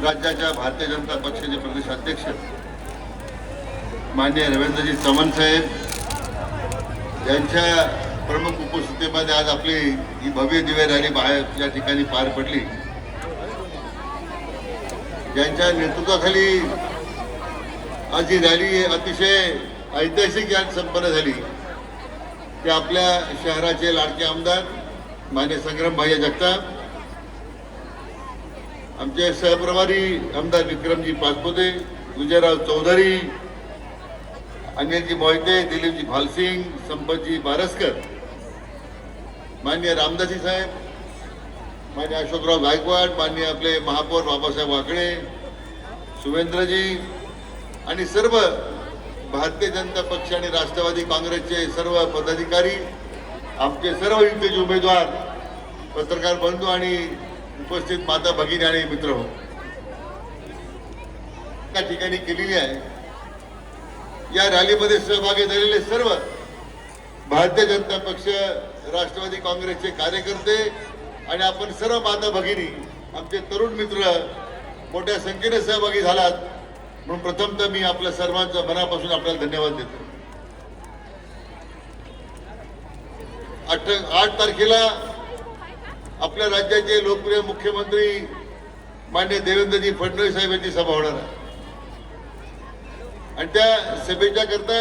राज्याच्या भारतीय जनता पक्षाचे प्रदेश अध्यक्ष माननीय रवींद्रजी चव्हाण साहेब यांच्या प्रमुख उपस्थितीमध्ये आज आपली ही भव्य दिव्य रॅली बाहेर या ठिकाणी पार पडली। यांच्या नेतृत्वाखाली आज ही रॅली अतिशय ऐतिहासिक यात संपन्न झाली की आपल्या शहराचे लाडके आमदार माननीय संग्राम भाई जगताप, आमचे सहप्रभारी आमदार विक्रमजी पाचपुते, विजयराव चौधरी, अनिलजी मोहिते, दिलीपजी भालसिंग, संपतजी बारसकर, माननीय रामदासी साहेब, माननीय अशोकराव गायकवाड, माननीय आपले महापौर बाबासाहेब वाकळे, सुवेंद्रजी आणि सर्व भारतीय जनता पक्ष आणि राष्ट्रवादी काँग्रेसचे सर्व पदाधिकारी, आमचे सर्व युतीचे उमेदवार, पत्रकार बंधू आणि उपस्थित माता भगिनी आणि मित्र हो, त्या ठिकाणी केलेली आहे। या रॅलीमध्ये सहभागी झालेले सर्व भारतीय जनता पक्ष, राष्ट्रवादी काँग्रेसचे कार्यकर्ते आणि आपण सर्व माता भगिनी, आमचे तरुण मित्र मोठ्या संख्येने सहभागी झालात म्हणून प्रथमतः मी आपल्या सर्वांचा मनापासून आपल्याला धन्यवाद देतो। 8 तारखेला आपल्या राज्याचे लोकप्रिय मुख्यमंत्री माननीय देवेंद्रजी फडणवीस साहेब यांची सभा होणार आहे आणि त्या सभेच्या करता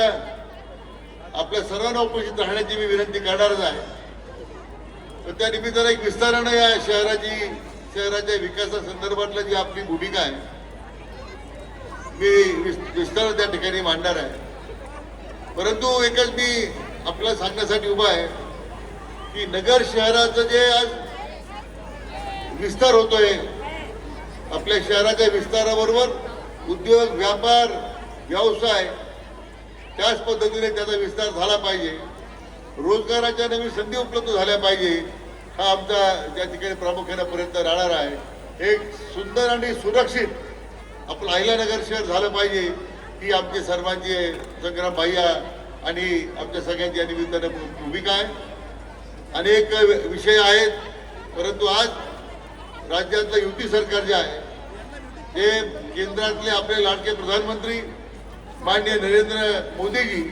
आपल्या सर्वांना उपस्थित राहण्याची मी विनंती करणारच आहे। तर त्या निमित्तानं एक विस्तारानं या शहराच्या विकासासंदर्भातली जी आपली भूमिका आहे मी विस्तार त्या ठिकाणी मांडणार आहे। परंतु एकच मी आपल्याला सांगण्यासाठी उभा आहे की नगर शहराचं जे आज विस्तार होतोय, आपल्या शहराच्या विस्ताराबरोबर उद्योग, व्यापार, व्यवसाय त्याच पद्धतीने त्याचा विस्तार झाला पाहिजे, रोजगाराच्या नवीन संधी उपलब्ध झाल्या पाहिजे, हा आमचा त्या ठिकाणी प्रामुख्याने प्रयत्न राहणार आहे। एक सुंदर आणि सुरक्षित आपलं अहिल्यानगर शहर झालं पाहिजे ही आमची सर्वांची संग्राम भैया आणि आमच्या सगळ्यांची या निमित्तानं भूमिका आहे। अनेक विषय आहेत, परंतु आज राज्यातलं युती सरकार जे आहे ते केंद्रातले आपले लाडके प्रधानमंत्री माननीय नरेंद्र मोदीजी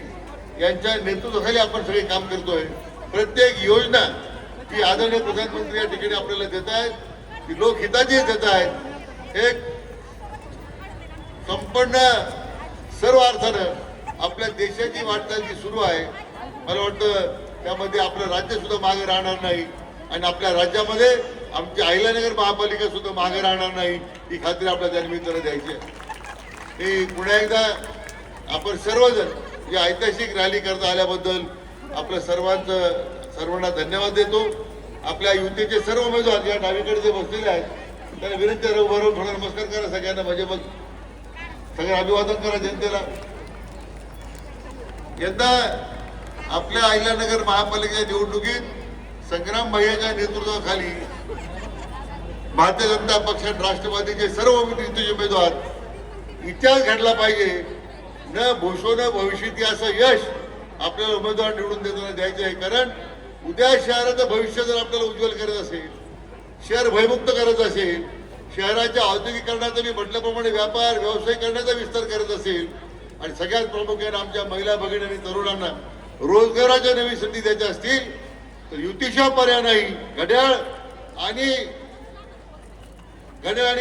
यांच्या नेतृत्वाखाली आपण सगळे काम करतोय। प्रत्येक योजना जी आदरणीय प्रधानमंत्री या ठिकाणी आपल्याला देत आहेत ती लोकहिताची देत आहेत। एक संपूर्ण सर्व अर्थानं आपल्या देशाची वाटचाल जी सुरू आहे, मला वाटतं त्यामध्ये आपलं राज्य सुद्धा मागे राहणार नाही आणि आपल्या राज्यामध्ये आमची अहिल्यानगर महापालिका सुद्धा मागे राहणार नाही ही खात्री आपल्या त्या निमित्तानं द्यायची आहे। मी पुन्हा एकदा आपण सर्वजण या ऐतिहासिक रॅली करता आल्याबद्दल आपल्या सर्वांना धन्यवाद देतो। आपल्या युतीचे सर्व उमेदवार या डावीकडे जे बसलेले आहेत त्यांना विनंती आहे, उभं राहून थोडा नमस्कार करा सगळ्यांना, म्हणजे मग सगळं अभिवादन करा जनतेला। यंदा आपल्या अहिल्यानगर महापालिकेच्या निवडणुकीत संग्राम भैयाच्या नेतृत्वाखाली भारतीय जनता पक्ष आणि राष्ट्रवादीचे सर्व युतीचे उमेदवार इतिहास घडला पाहिजे, न भूषो न भविष्यती असं यश आपल्याला उमेदवार निवडून देताना द्यायचे आहे। कारण उद्या शहराचं भविष्य जर आपल्याला उज्ज्वल करत असेल, शहर भयमुक्त करत असेल, शहराच्या औद्योगिकरणाचा मी म्हटल्याप्रमाणे व्यापार व्यवसाय करण्याचा विस्तार करत असेल आणि सगळ्यात प्रामुख्याने आमच्या महिला भगिनी आणि तरुणांना रोजगाराच्या नवीन संधी द्यायच्या असतील तर युतीशिवाय पर्याय नाही। घड्याळ आणि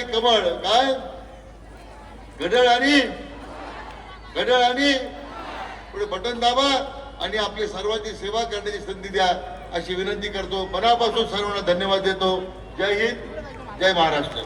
कमळ, काय घड्याळ आणि पुढे बटन दाबा आणि आपली सर्वांची सेवा करण्याची संधी द्या अशी विनंती करतो। मनापासून सर्वांना धन्यवाद देतो। जय हिंद, जय महाराष्ट्र।